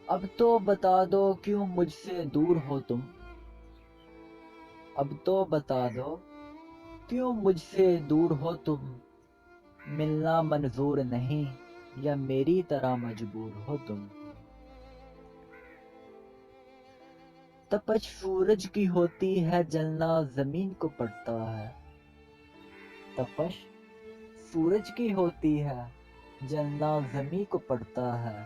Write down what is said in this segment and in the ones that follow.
اب تو بتا دو کیوں مجھ سے دور ہو تم، اب تو بتا دو کیوں مجھ سے دور ہو تم، ملنا منظور نہیں یا میری طرح مجبور ہو تم۔ تپش سورج کی ہوتی ہے جلنا زمین کو پڑتا ہے، تپش سورج کی ہوتی ہے جلنا زمین کو پڑتا ہے،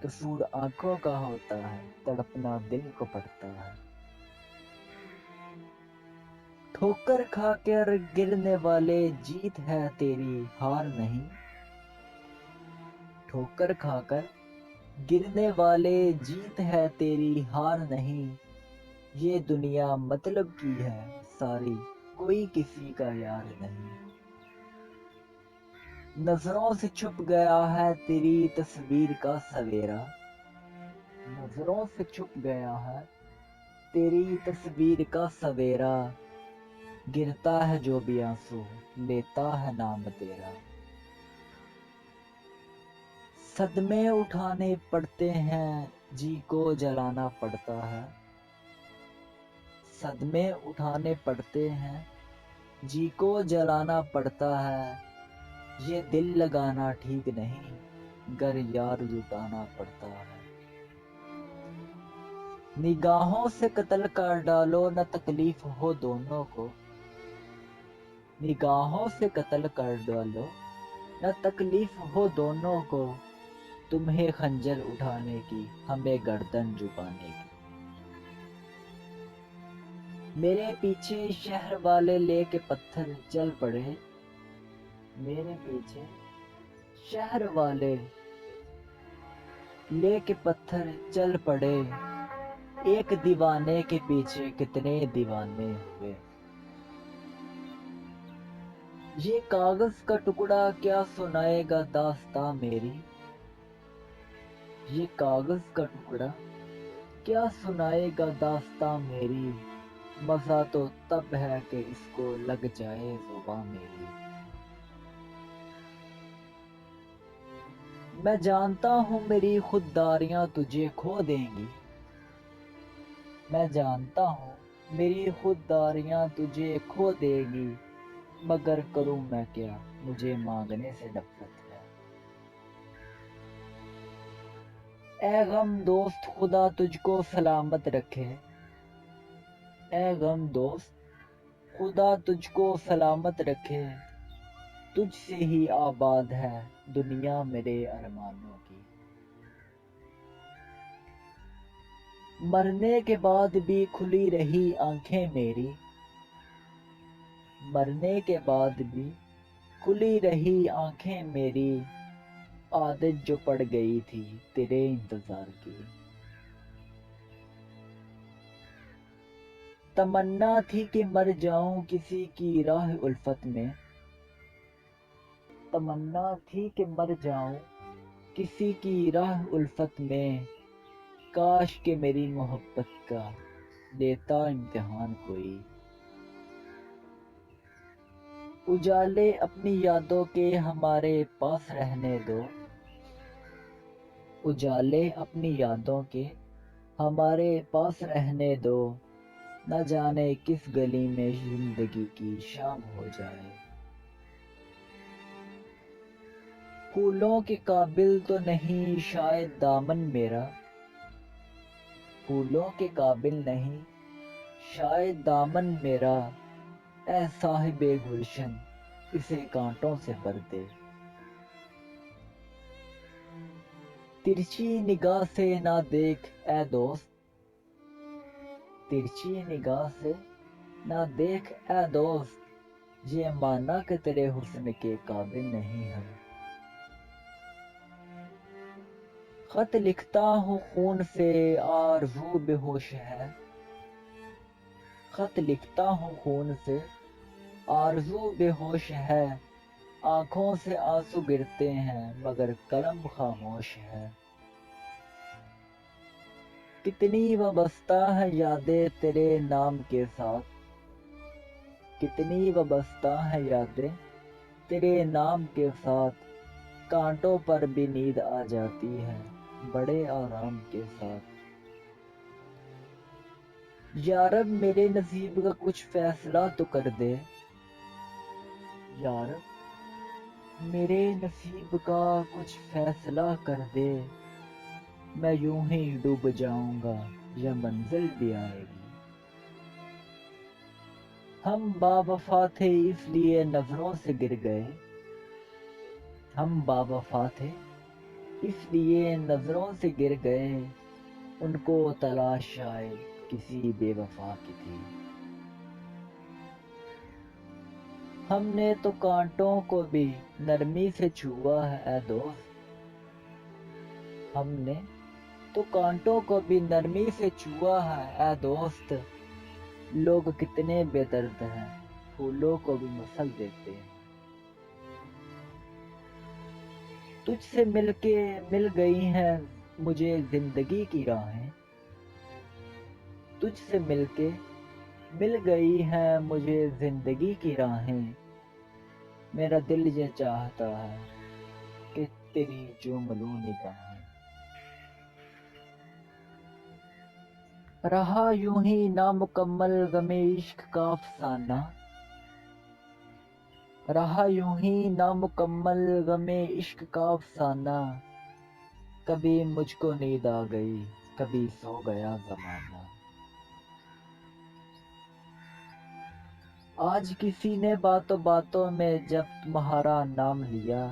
قصور آنکھوں کا ہوتا ہے تڑپنا دل کو پڑتا ہے۔ ٹھوکر کھا کر گرنے والے جیت ہے تیری ہار نہیں، ٹھوکر کھا کر گرنے والے جیت ہے تیری ہار نہیں، یہ دنیا مطلب کی ہے ساری کوئی کسی کا یار نہیں۔ نظروں سے چھپ گیا ہے تیری تصویر کا سویرا، نظروں سے چھپ گیا ہے تیری تصویر کا سویرا، گرتا ہے جو بھی آنسو لیتا ہے نام تیرا۔ صدمے اٹھانے پڑتے ہیں جی کو جلانا پڑتا ہے، صدمے اٹھانے پڑتے ہیں جی کو جلانا پڑتا ہے، یہ دل لگانا ٹھیک نہیں گر یار لٹانا پڑتا ہے۔ نگاہوں سے قتل کر ڈالو نہ تکلیف ہو دونوں کو، نگاہوں سے قتل کر ڈالو نہ تکلیف ہو دونوں کو، تمہیں خنجر اٹھانے کی ہمیں گردن جھکانے کی۔ میرے پیچھے شہر والے لے کے پتھر چل پڑے، میرے پیچھے شہر والے لے کے پتھر چل پڑے، ایک دیوانے کے پیچھے کتنے دیوانے ہوئے۔ یہ کاغذ کا ٹکڑا کیا سنائے گا داستاں میری، یہ کاغذ کا ٹکڑا کیا سنائے گا داستاں میری، مزہ تو تب ہے کہ اس کو لگ جائے زباں میری۔ میں جانتا ہوں میری خودداریاں تجھے کھو دیں گی، میں جانتا ہوں میری خودداریاں تجھے کھو دے گی، مگر کروں میں کیا مجھے مانگنے سے نفرت ہے۔ اے غم دوست خدا تجھ کو سلامت رکھے، اے غم دوست خدا تجھ کو سلامت رکھے، تجھ سے ہی آباد ہے دنیا میرے ارمانوں کی۔ مرنے کے بعد بھی کھلی رہی آنکھیں میری، مرنے کے بعد بھی کھلی رہی آنکھیں میری، عادت جو پڑ گئی تھی تیرے انتظار کی۔ تمنا تھی کہ مر جاؤں کسی کی راہ الفت میں، تمنا تھی کہ مر جاؤں کسی کی راہ الفت میں، کاش کہ میری محبت کا لیتا امتحان کوئی۔ اجالے اپنی یادوں کے ہمارے پاس رہنے دو، اجالے اپنی یادوں کے ہمارے پاس رہنے دو، نہ جانے کس گلی میں زندگی کی شام ہو جائے۔ پھولوں کے قابل تو نہیں شاید دامن میرا، پھولوں کے قابل نہیں شاید دامن میرا، اے صاحب گلشن اسے کانٹوں سے بھر دے۔ ترچھی نگاہ سے نہ دیکھ اے دوست، ترچھی نگاہ سے نہ دیکھ اے دوست، یہ مانا کہ تیرے حسن کے قابل نہیں ہے۔ خط لکھتا ہوں خون سے آرزو بے ہوش ہے، خط لکھتا ہوں خون سے آرزو بے ہوش ہے، آنکھوں سے آنسو گرتے ہیں مگر قلم خاموش ہے۔ کتنی وابستہ ہے یادیں تیرے نام کے ساتھ، کتنی وابستہ ہے یادیں تیرے نام کے ساتھ، کانٹوں پر بھی نیند آ جاتی ہے بڑے آرام کے ساتھ۔ یا رب میرے نصیب کا کچھ فیصلہ تو کر دے، یا رب میرے نصیب کا کچھ فیصلہ کر دے، میں یوں ہی ڈوب جاؤں گا یا منزل بھی آئے گی۔ ہم با وفا تھے اس لیے نظروں سے گر گئے، ہم با وفا تھے اس لیے نظروں سے گر گئے، ان کو تلاش شاید کسی بے وفا کی تھی۔ ہم نے تو کانٹوں کو بھی نرمی سے چھوا ہے اے دوست، ہم نے تو کانٹوں کو بھی نرمی سے چھوا ہے اے دوست، لوگ کتنے بے درد ہیں پھولوں کو بھی مسل دیتے ہیں۔ تجھ سے مل کے مل گئی ہیں مجھے زندگی کی راہیں، تجھ سے مل کے مل گئی ہیں مجھے زندگی کی راہیں، میرا دل یہ چاہتا ہے کہ تیری چوم لوں نگاہیں۔ رہا یوں ہی نامکمل غم عشق کا افسانہ، رہا یوں ہی نامکمل غم عشق کا افسانہ، کبھی مجھ کو نیند آ گئی کبھی سو گیا زمانہ۔ آج کسی نے باتوں باتوں میں جب تمہارا نام لیا،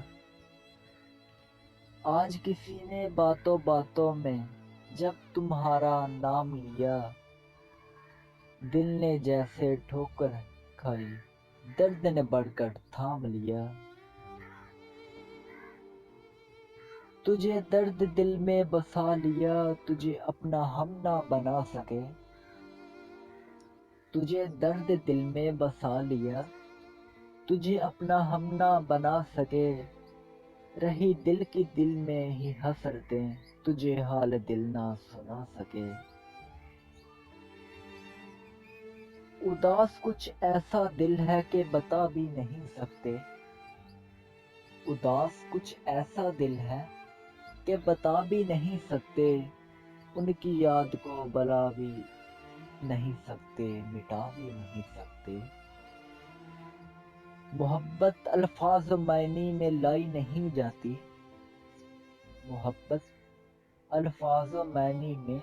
آج کسی نے باتوں باتوں میں جب تمہارا نام لیا، دل نے جیسے ٹھوکر کھائی درد نے بڑھ کر تھام لیا۔ تجھے درد دل میں بسا لیا، تجھے اپنا ہم نہ بنا سکے، تجھے درد دل میں بسا لیا، تجھے اپنا ہم نہ بنا سکے، رہی دل کی دل میں ہی حسرتیں تجھے حال دل نہ سنا سکے۔ اداس کچھ ایسا دل ہے کہ بتا بھی نہیں سکتے، اداس کچھ ایسا دل ہے کہ بتا بھی نہیں سکتے، ان کی یاد کو بلا بھی نہیں سکتے مٹا بھی نہیں سکتے۔ محبت الفاظ و معنی میں لائی نہیں جاتی، محبت الفاظ و معنی میں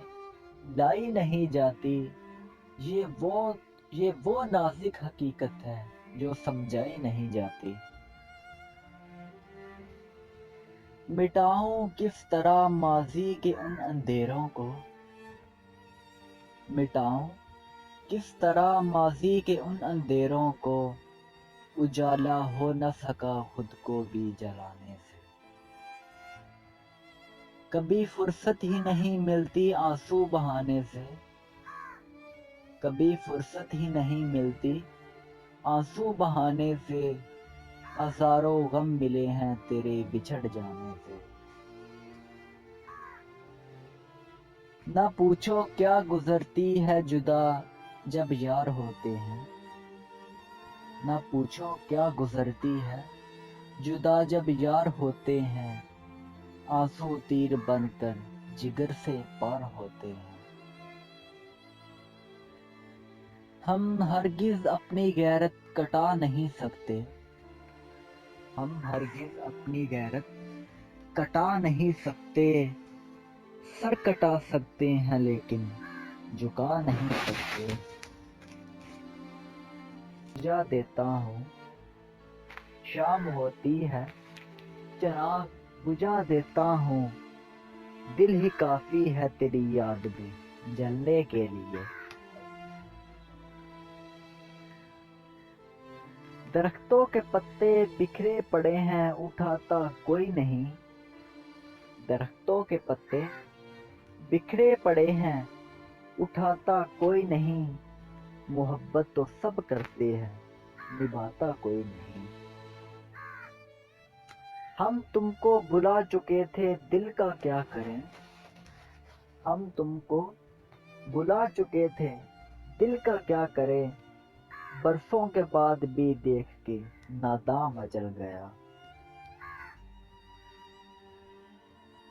لائی نہیں جاتی، یہ وہ نازک حقیقت ہے جو سمجھائی نہیں جاتی۔ مٹاؤں کس طرح ماضی کے ان اندھیروں کو، مٹاؤں کس طرح ماضی کے ان اندھیروں کو، اجالا ہو نہ سکا خود کو بھی جلانے سے۔ کبھی فرصت ہی نہیں ملتی آنسو بہانے سے، کبھی فرصت ہی نہیں ملتی آنسو بہانے سے، ہزاروں غم ملے ہیں تیرے بچھڑ جانے سے۔ نہ پوچھو کیا گزرتی ہے جدا جب یار ہوتے ہیں، نہ پوچھو کیا گزرتی ہے جدا جب یار ہوتے ہیں، آنسو تیر بن کر جگر سے پار ہوتے ہیں۔ ہم ہرگز اپنی غیرت کٹا نہیں سکتے، ہم ہرگز اپنی غیرت کٹا نہیں سکتے، سر کٹا سکتے ہیں لیکن جھکا نہیں سکتے۔ بجھا دیتا ہوں شام ہوتی ہے چراغ بجھا دیتا ہوں، دل ہی کافی ہے تیری یاد میں جلنے کے لیے۔ درختوں کے پتے بکھرے پڑے ہیں اٹھاتا کوئی نہیں، درختوں کے پتے بکھرے پڑے ہیں اٹھاتا کوئی نہیں، محبت تو سب کرتے ہیں نبھاتا کوئی نہیں۔ ہم تم کو بھلا چکے تھے دل کا کیا کریں، ہم تم کو بھلا چکے تھے دل کا کیا کریں، برسوں کے بعد بھی دیکھ کے ناداں مچل گیا۔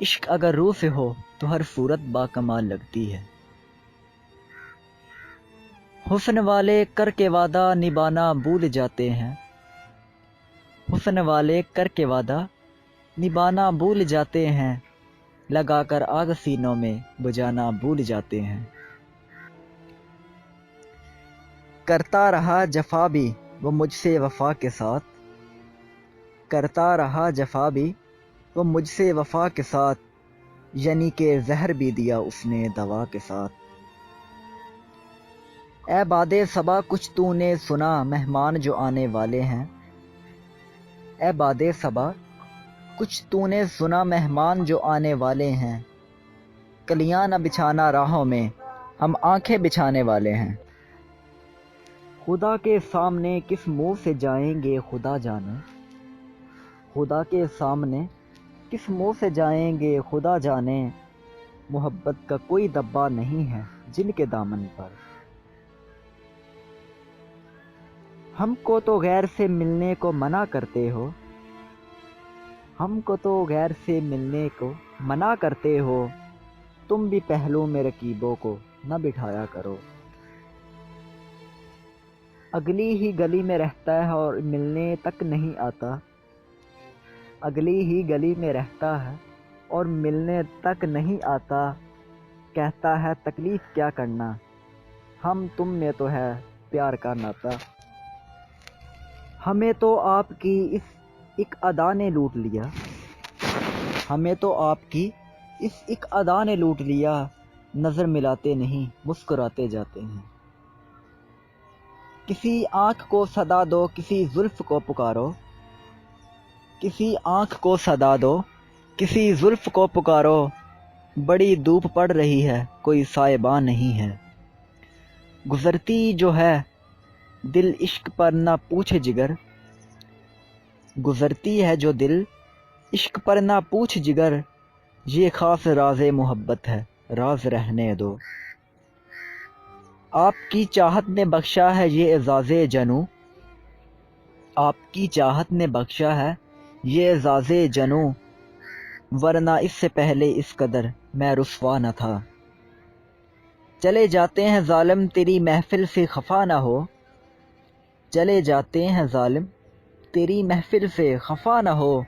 عشق اگر روح سے ہو تو ہر صورت با کمال لگتی ہے۔ حسن والے کر کے وعدہ نبھانا بھول جاتے ہیں، حسن والے کر کے وعدہ نبھانا بھول جاتے ہیں، لگا کر آگ سینوں میں بجھانا بھول جاتے ہیں۔ کرتا رہا جفا بھی وہ مجھ سے وفا کے ساتھ، کرتا رہا جفا بھی وہ مجھ سے وفا کے ساتھ، یعنی کہ زہر بھی دیا اس نے دوا کے ساتھ۔ اے باد صبا کچھ تو نے سنا مہمان جو آنے والے ہیں، اے باد صبا کچھ تو نے سنا مہمان جو آنے والے ہیں، کلیاں نہ بچھانا راہوں میں ہم آنکھیں بچھانے والے ہیں۔ خدا کے سامنے کس منہ سے جائیں گے خدا جانے، خدا کے سامنے کس منہ سے جائیں گے خدا جانے، محبت کا کوئی دبا نہیں ہے جن کے دامن پر۔ ہم کو تو غیر سے ملنے کو منع کرتے ہو، ہم کو تو غیر سے ملنے کو منع کرتے ہو، تم بھی پہلو میں رقیبوں کو نہ بٹھایا کرو۔ اگلی ہی گلی میں رہتا ہے اور ملنے تک نہیں آتا، اگلی ہی گلی میں رہتا ہے اور ملنے تک نہیں آتا، کہتا ہے تکلیف کیا کرنا، ہم تم میں تو ہے پیار کا ناتا۔ ہمیں تو آپ کی اس ایک ادا نے لوٹ لیا، ہمیں تو آپ کی اس ایک ادا نے لوٹ لیا، نظر ملاتے نہیں مسکراتے جاتے ہیں۔ کسی آنکھ کو صدا دو کسی زلف کو پکارو، کسی آنکھ کو صدا دو کسی زلف کو پکارو، بڑی دھوپ پڑ رہی ہے کوئی سائبان نہیں ہے، گزرتی جو ہے دل عشق پر نہ پوچھے جگر، گزرتی ہے جو دل عشق پر نہ پوچھ جگر، یہ خاص راز محبت ہے راز رہنے دو۔ آپ کی چاہت نے بخشا ہے یہ اعزاز جنوں، آپ کی چاہت نے بخشا ہے یہ اعزاز جنوں، ورنہ اس سے پہلے اس قدر میں رسوا نہ تھا۔ چلے جاتے ہیں ظالم تیری محفل سے خفا نہ ہو، چلے جاتے ہیں ظالم تیری محفل سے خفا نہ ہو،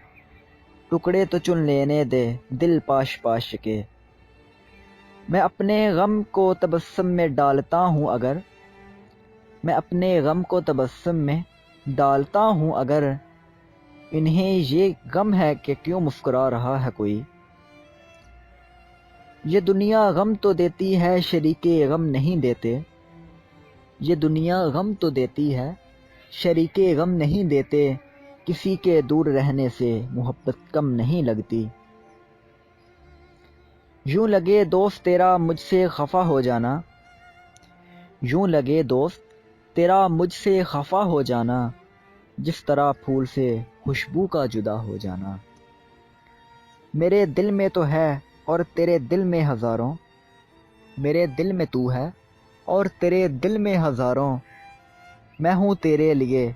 ٹکڑے تو چن لینے دے دل پاش پاش کے۔ میں اپنے غم کو تبسم میں ڈالتا ہوں اگر، میں اپنے غم کو تبسم میں ڈالتا ہوں اگر، انہیں یہ غم ہے کہ کیوں مسکرا رہا ہے کوئی۔ یہ دنیا غم تو دیتی ہے شریک غم نہیں دیتے، یہ دنیا غم تو دیتی ہے شریک غم نہیں دیتے، کسی کے دور رہنے سے محبت کم نہیں لگتی۔ یوں لگے دوست تیرا مجھ سے خفا ہو جانا، یوں لگے دوست تیرا مجھ سے خفا ہو جانا، جس طرح پھول سے خوشبو کا جدا ہو جانا۔ میرے دل میں تو ہے اور تیرے دل میں ہزاروں، میرے دل میں تو ہے اور تیرے دل میں ہزاروں، میں ہوں تیرے لیے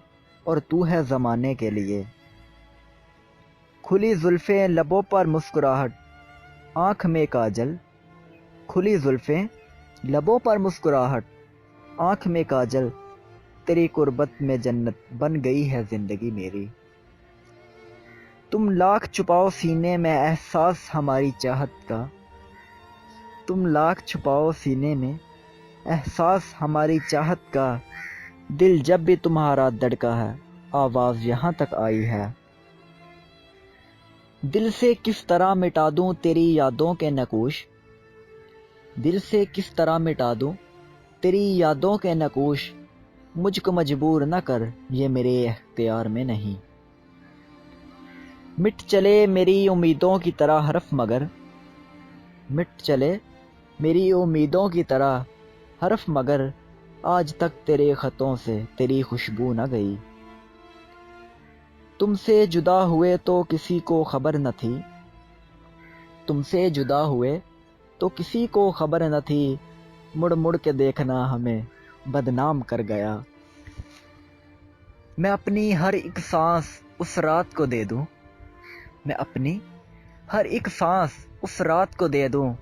اور تو ہے زمانے کے لیے۔ کھلی زلفیں لبوں پر مسکراہٹ آنکھ میں کاجل، کھلی زلفیں لبوں پر مسکراہٹ آنکھ میں کاجل، تیری قربت میں جنت بن گئی ہے زندگی میری۔ تم لاکھ چھپاؤ سینے میں احساس ہماری چاہت کا، تم لاکھ چھپاؤ سینے میں احساس ہماری چاہت کا، دل جب بھی تمہارا دھڑکا ہے آواز یہاں تک آئی ہے۔ دل سے کس طرح مٹا دوں تیری یادوں کے نقوش، دل سے کس طرح مٹا دوں تیری یادوں کے نقوش، مجھ کو مجبور نہ کر یہ میرے اختیار میں نہیں۔ مٹ چلے میری امیدوں کی طرح حرف مگر، مٹ چلے میری امیدوں کی طرح حرف مگر، آج تک تیرے خطوں سے تیری خوشبو نہ گئی۔ تم سے جدا ہوئے تو کسی کو خبر نہ تھی، تم سے جدا ہوئے تو کسی کو خبر نہ تھی، مڑ مڑ کے دیکھنا ہمیں بدنام کر گیا۔ میں اپنی ہر ایک سانس اس رات کو دے دوں، میں اپنی ہر ایک سانس اس رات کو دے دوں،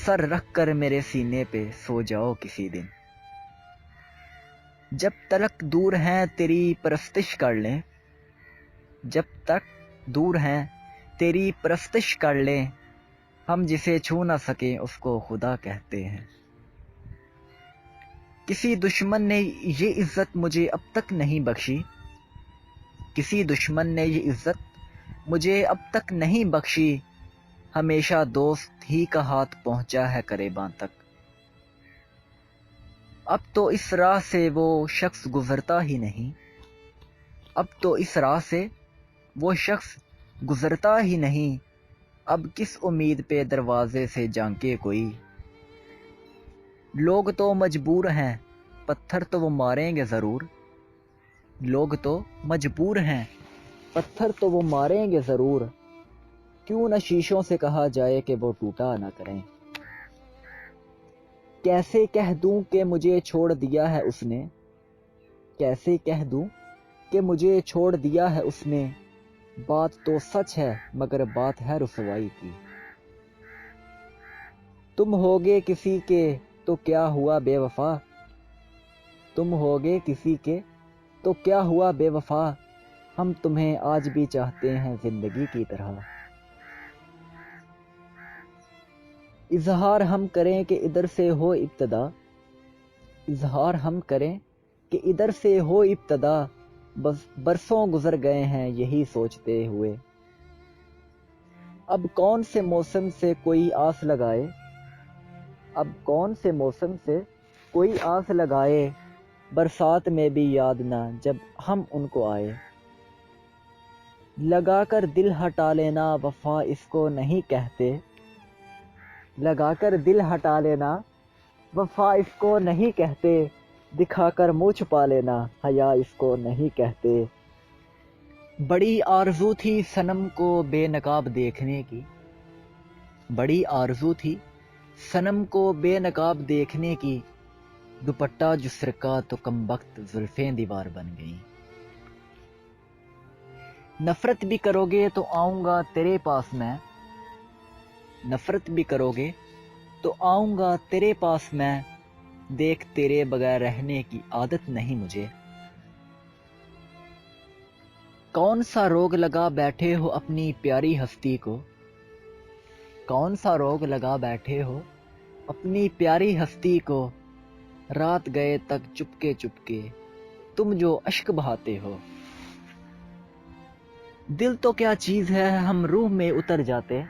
سر رکھ کر میرے سینے پہ سو جاؤ کسی دن۔ جب تک دور ہیں تیری پرستش کر لیں، جب تک دور ہیں تیری پرستش کر لیں، ہم جسے چھو نہ سکیں اس کو خدا کہتے ہیں۔ کسی دشمن نے یہ عزت مجھے اب تک نہیں بخشی، کسی دشمن نے یہ عزت مجھے اب تک نہیں بخشی، ہمیشہ دوست ہی کا ہاتھ پہنچا ہے گریباں تک۔ اب تو اس راہ سے وہ شخص گزرتا ہی نہیں، اب تو اس راہ سے وہ شخص گزرتا ہی نہیں، اب کس امید پہ دروازے سے جھانکے کوئی۔ لوگ تو مجبور ہیں، پتھر تو وہ ماریں گے ضرور، لوگ تو مجبور ہیں، پتھر تو وہ ماریں گے ضرور، کیوں نہ شیشوں سے کہا جائے کہ وہ ٹوٹا نہ کریں۔ کیسے کہہ دوں کہ مجھے چھوڑ دیا ہے اس نے، کیسے کہہ دوں کہ مجھے چھوڑ دیا ہے اس نے، بات تو سچ ہے مگر بات ہے رسوائی کی۔ تم ہوگے کسی کے تو کیا ہوا بے وفا، تم ہوگے کسی کے تو کیا ہوا بے وفا، ہم تمہیں آج بھی چاہتے ہیں زندگی کی طرح۔ اظہار ہم کریں کہ ادھر سے ہو ابتدا، اظہار ہم کریں کہ ادھر سے ہو ابتدا، بس برسوں گزر گئے ہیں یہی سوچتے ہوئے۔ اب کون سے موسم سے کوئی آس لگائے، اب کون سے موسم سے کوئی آس لگائے، برسات میں بھی یاد نہ جب ہم ان کو آئے۔ لگا کر دل ہٹا لینا وفا اس کو نہیں کہتے، لگا کر دل ہٹا لینا وفا اس کو نہیں کہتے، دکھا کر منہ چھپا لینا حیا اس کو نہیں کہتے۔ بڑی آرزو تھی صنم کو بے نقاب دیکھنے کی، بڑی آرزو تھی صنم کو بے نقاب دیکھنے کی، دوپٹہ جو سرکا تو کم بخت زلفیں دیوار بن گئیں۔ نفرت بھی کرو گے تو آؤں گا تیرے پاس میں، نفرت بھی کرو گے تو آؤں گا تیرے پاس میں، دیکھ تیرے بغیر رہنے کی عادت نہیں مجھے۔ کون سا روگ لگا بیٹھے ہو اپنی پیاری ہستی کو، کون سا روگ لگا بیٹھے ہو اپنی پیاری ہستی کو، رات گئے تک چپکے چپکے تم جو اشک بہاتے ہو۔ دل تو کیا چیز ہے ہم روح میں اتر جاتے،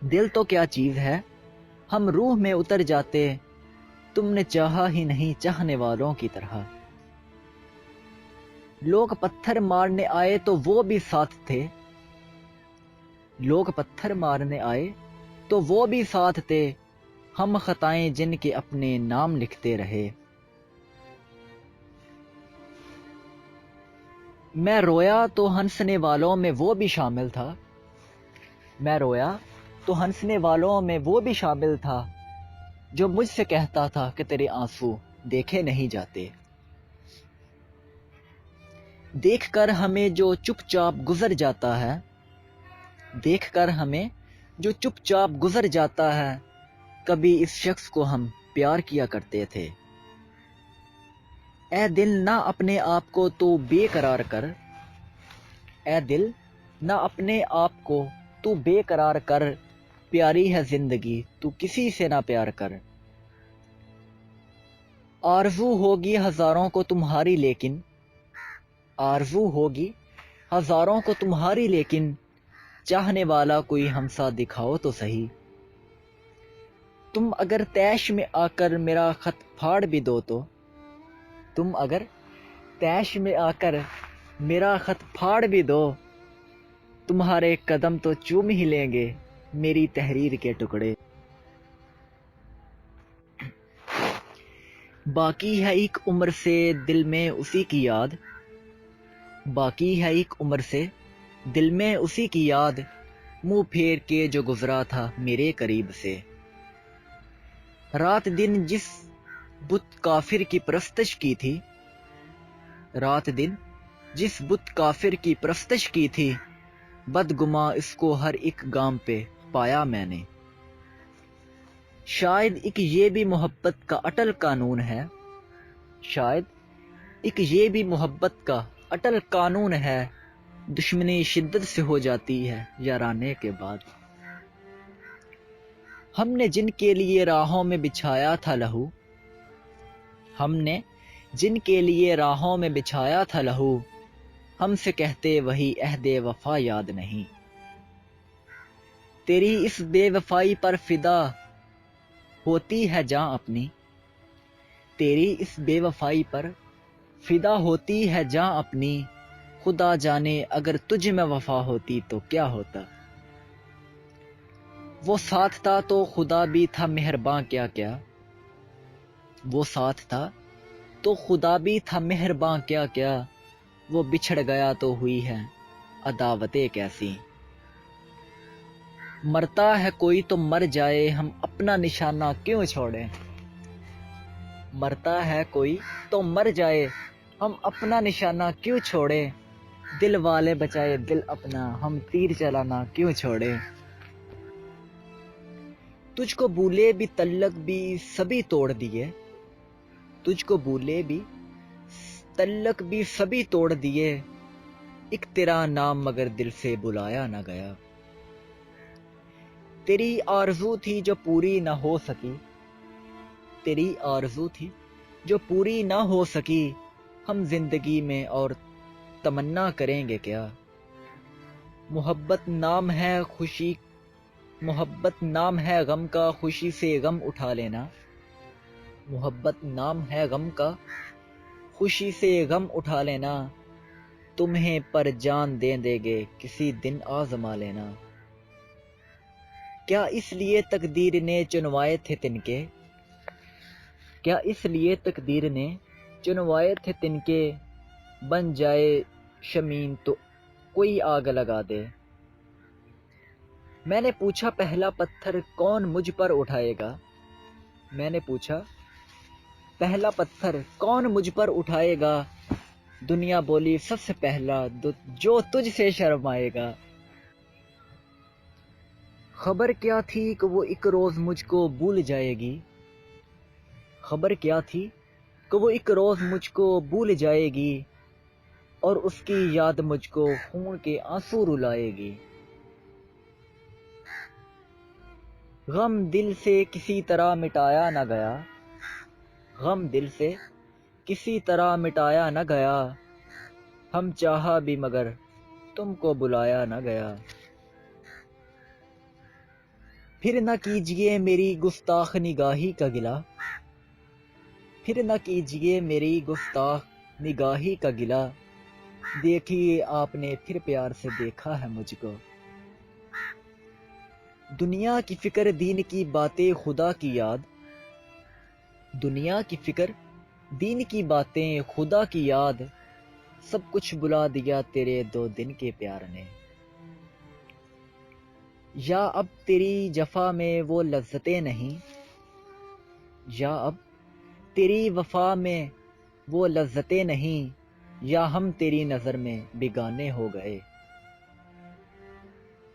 دل تو کیا چیز ہے ہم روح میں اتر جاتے، تم نے چاہا ہی نہیں چاہنے والوں کی طرح۔ لوگ پتھر مارنے آئے تو وہ بھی ساتھ تھے، لوگ پتھر مارنے آئے تو وہ بھی ساتھ تھے، ہم خطائیں جن کے اپنے نام لکھتے رہے۔ میں رویا تو ہنسنے والوں میں وہ بھی شامل تھا، میں رویا تو ہنسنے والوں میں وہ بھی شامل تھا، جو مجھ سے کہتا تھا کہ تیرے آنسو دیکھے نہیں جاتے۔ دیکھ کر ہمیں جو چپ چاپ گزر جاتا ہے، دیکھ کر ہمیں جو چپ چاپ گزر جاتا ہے، کبھی اس شخص کو ہم پیار کیا کرتے تھے۔ اے دل نہ اپنے آپ کو تو بے قرار کر، اے دل نہ اپنے آپ کو تو بے قرار کر، پیاری ہے زندگی تو کسی سے نہ پیار کر۔ آرزو ہوگی ہزاروں کو تمہاری لیکن، آرزو ہوگی ہزاروں کو تمہاری لیکن، چاہنے والا کوئی ہمسا دکھاؤ تو صحیح۔ تم اگر تیش میں آ کر میرا خط پھاڑ بھی دو تو، تم اگر تیش میں آ کر میرا خط پھاڑ بھی دو، تمہارے قدم تو چوم ہی لیں گے میری تحریر کے ٹکڑے۔ باقی ہے ایک عمر سے دل میں اسی کی یاد، باقی ہے ایک عمر سے دل میں اسی کی یاد، منہ پھیر کے جو گزرا تھا میرے قریب سے۔ رات دن جس بت کافر کی پرستش کی تھی، رات دن جس بت کافر کی پرستش کی تھی، بدگماں اس کو ہر ایک گام پہ پایا میں نے۔ شاید ایک یہ بھی محبت کا اٹل قانون ہے، شاید ایک یہ بھی محبت کا اٹل قانون ہے، دشمنی شدت سے ہو جاتی ہے یارانے کے بعد۔ ہم نے جن کے لیے راہوں میں بچھایا تھا لہو، ہم نے جن کے لیے راہوں میں بچھایا تھا لہو، ہم سے کہتے وہی عہد وفا یاد نہیں۔ تیری اس بے وفائی پر فدا ہوتی ہے جاں اپنی، تیری اس بے وفائی پر فدا ہوتی ہے جاں اپنی، خدا جانے اگر تجھ میں وفا ہوتی تو کیا ہوتا۔ وہ ساتھ تھا تو خدا بھی تھا مہرباں کیا کیا، وہ ساتھ تھا تو خدا بھی تھا مہرباں کیا کیا، وہ بچھڑ گیا تو ہوئی ہے عداوتیں کیسی۔ مرتا ہے کوئی تو مر جائے ہم اپنا نشانہ کیوں چھوڑیں، مرتا ہے کوئی تو مر جائے ہم اپنا نشانہ کیوں چھوڑیں، دل والے بچائے دل اپنا ہم تیر چلانا کیوں چھوڑیں۔ تجھ کو بھولے بھی تعلق بھی سبھی توڑ دیے، تجھ کو بھولے بھی تعلق بھی سبھی توڑ دیے، ایک تیرا نام مگر دل سے بلایا نہ گیا۔ تیری آرزو تھی جو پوری نہ ہو سکی، تیری آرزو تھی جو پوری نہ ہو سکی، ہم زندگی میں اور تمنا کریں گے کیا۔ محبت نام ہے خوشی، محبت نام ہے غم کا، خوشی سے غم اٹھا لینا، محبت نام ہے غم کا، خوشی سے غم اٹھا لینا، تمہیں پر جان دے دیں گے کسی دن آزما لینا۔ کیا اس لیے تقدیر نے چنوائے تھے تنکے، کیا اس لیے تقدیر نے چنوائے تھے تنکے، بن جائے شمین تو کوئی آگ لگا دے۔ میں نے پوچھا پہلا پتھر کون مجھ پر اٹھائے گا، میں نے پوچھا پہلا پتھر کون مجھ پر اٹھائے گا، دنیا بولی سب سے پہلا جو تجھ سے شرمائے گا۔ خبر کیا تھی کہ وہ ایک روز مجھ کو بھول جائے گی، خبر کیا تھی کہ وہ ایک روز مجھ کو بھول جائے گی، اور اس کی یاد مجھ کو خون کے آنسو رلائے گی۔ غم دل سے کسی طرح مٹایا نہ گیا، غم دل سے کسی طرح مٹایا نہ گیا، ہم چاہا بھی مگر تم کو بلایا نہ گیا۔ پھر نہ کیجیے میری گستاخ نگاہی کا گلہ، پھر نہ کیجیے میری گستاخ نگاہی کا گلہ، دیکھیے آپ نے پھر پیار سے دیکھا ہے مجھ کو۔ دنیا کی فکر دین کی باتیں خدا کی یاد، دنیا کی فکر دین کی باتیں خدا کی یاد، سب کچھ بلا دیا تیرے دو دن کے پیار نے۔ یا اب تیری جفا میں وہ لذتیں نہیں، یا اب تیری وفا میں وہ لذتیں نہیں، یا ہم تیری نظر میں بیگانے ہو گئے۔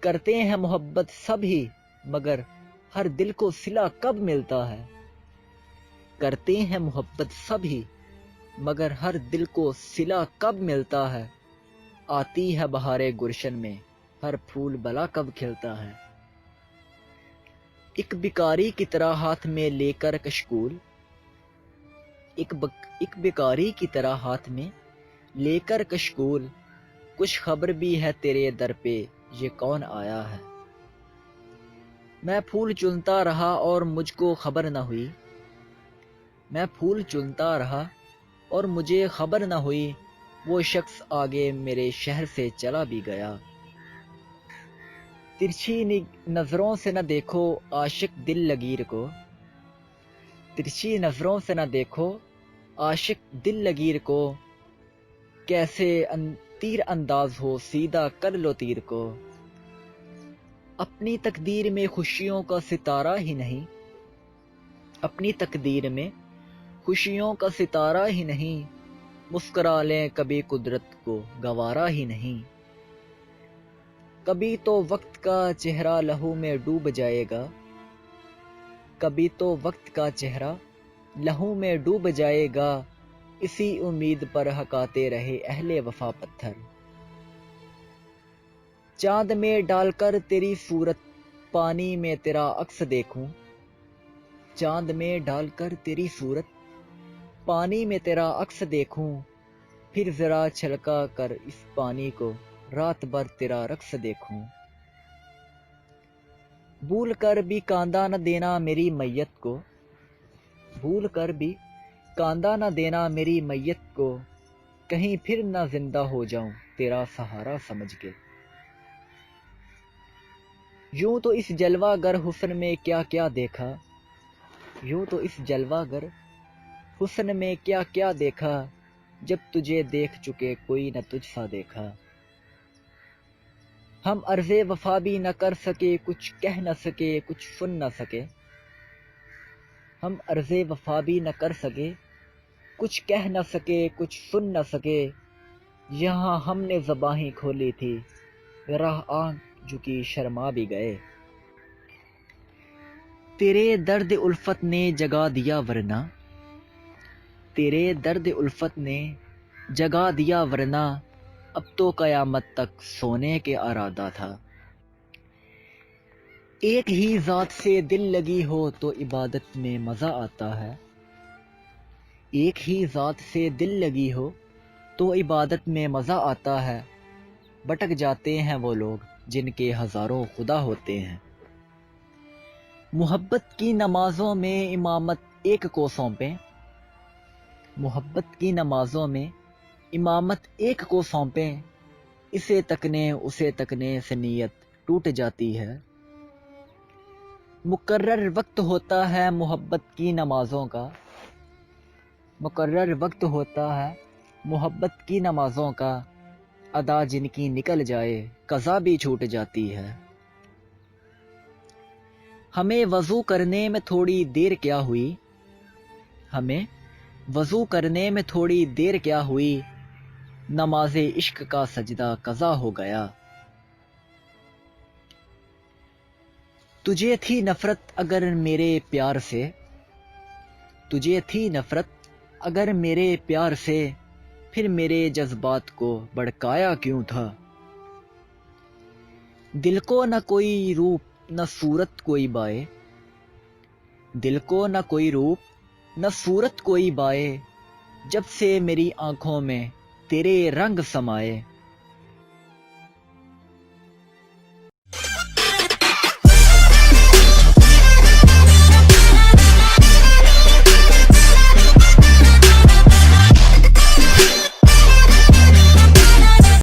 کرتے ہیں محبت سب ہی مگر ہر دل کو صلہ کب ملتا ہے، کرتے ہیں محبت سب ہی مگر ہر دل کو صلہ کب ملتا ہے، آتی ہے بہارِ گلشن میں ہر پھول بلا کب کھلتا ہے۔ ایک بیکاری کی طرح ہاتھ میں لے کر کشکول، ایک بیکاری کی طرح ہاتھ میں لے کر کشکول، کچھ خبر بھی ہے تیرے در پہ یہ کون آیا ہے۔ میں پھول چنتا رہا اور مجھ کو خبر نہ ہوئی، میں پھول چنتا رہا اور مجھے خبر نہ ہوئی، وہ شخص آگے میرے شہر سے چلا بھی گیا۔ ترچھی نظروں سے نہ دیکھو عاشق دل لگیر کو، ترچھی نظروں سے نہ دیکھو عاشق دل لگیر کو، کیسے تیر انداز ہو سیدھا کر لو تیر کو۔ اپنی تقدیر میں خوشیوں کا ستارہ ہی نہیں، اپنی تقدیر میں خوشیوں کا ستارہ ہی نہیں، مسکرا لیں کبھی قدرت کو گوارا ہی نہیں۔ کبھی تو وقت کا چہرہ لہو میں ڈوب جائے گا، کبھی تو وقت کا چہرہ لہو میں ڈوب جائے گا، اسی امید پر ہکاتے رہے اہل وفا پتھر۔ چاند میں ڈال کر تیری صورت پانی میں تیرا عکس دیکھوں، چاند میں ڈال کر تیری صورت پانی میں تیرا عکس دیکھوں، پھر ذرا چھلکا کر اس پانی کو رات بھر تیرا رقص دیکھوں۔ بھول کر بھی کاندھا نہ دینا میری میت کو، بھول کر بھی کاندھا نہ دینا میری میت کو، کہیں پھر نہ زندہ ہو جاؤں تیرا سہارا سمجھ کے۔ یوں تو اس جلوہ گر حسن میں کیا کیا دیکھا، یوں تو اس جلوہ گر حسن میں کیا کیا دیکھا، جب تجھے دیکھ چکے کوئی نہ تجھ سا دیکھا۔ ہم عرض وفا بھی نہ کر سکے، کچھ کہہ نہ سکے، کچھ سن نہ سکے، ہم عرض وفا بھی نہ کر سکے، کچھ کہہ نہ سکے، کچھ سن نہ سکے، یہاں ہم نے زباں کھولی تھی، راہ آنکھ جھکی شرما بھی گئے۔ تیرے درد الفت نے جگا دیا ورنہ، تیرے درد الفت نے جگا دیا ورنہ، اب تو قیامت تک سونے کے ارادہ تھا۔ ایک ہی ذات سے دل لگی ہو تو عبادت میں مزہ آتا ہے، ایک ہی ذات سے دل لگی ہو تو عبادت میں مزہ آتا ہے، بھٹک جاتے ہیں وہ لوگ جن کے ہزاروں خدا ہوتے ہیں۔ محبت کی نمازوں میں امامت ایک کو سونپیں، محبت کی نمازوں میں امامت ایک کو سونپیں، اسے تکنے سے نیت ٹوٹ جاتی ہے۔ مقرر وقت ہوتا ہے محبت کی نمازوں کا، مقرر وقت ہوتا ہے محبت کی نمازوں کا، ادا جن کی نکل جائے قضا بھی چھوٹ جاتی ہے۔ ہمیں وضو کرنے میں تھوڑی دیر کیا ہوئی، ہمیں وضو کرنے میں تھوڑی دیر کیا ہوئی، نماز عشق کا سجدہ قضا ہو گیا۔ تجھے تھی نفرت اگر میرے پیار سے، تجھے تھی نفرت اگر میرے پیار سے، پھر میرے جذبات کو بھڑکایا کیوں تھا۔ دل کو نہ کوئی روپ نہ صورت کوئی بائے، دل کو نہ کوئی روپ نہ صورت کوئی بائے، جب سے میری آنکھوں میں تیرے رنگ سمائے۔